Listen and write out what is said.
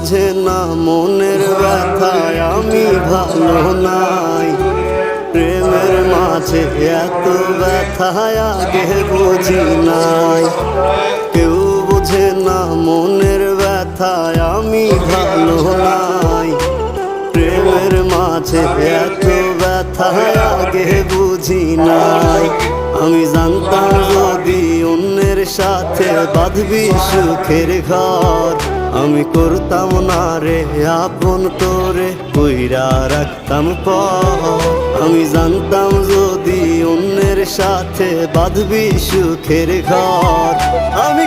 বুঝে না মনের ব্যথায় আমি ভালো নাই। প্রেমের মাঝে এত ব্যথায় আগে বুঝি নাই। কেউ বুঝে না মনের ব্যথায় আমি ভালো নাই। প্রেমের মাঝে এত ব্যথায় আগে বুঝি নাই। আমি জানতাম যদি অন্যের সাথে বাঁধবি সুখের ঘর, আমি করতাম না রে আপন তোরে কইরা রাখতাম পর। আমি জানতাম যদি অন্যের সাথে বাঁধবি সুখের ঘর, আমি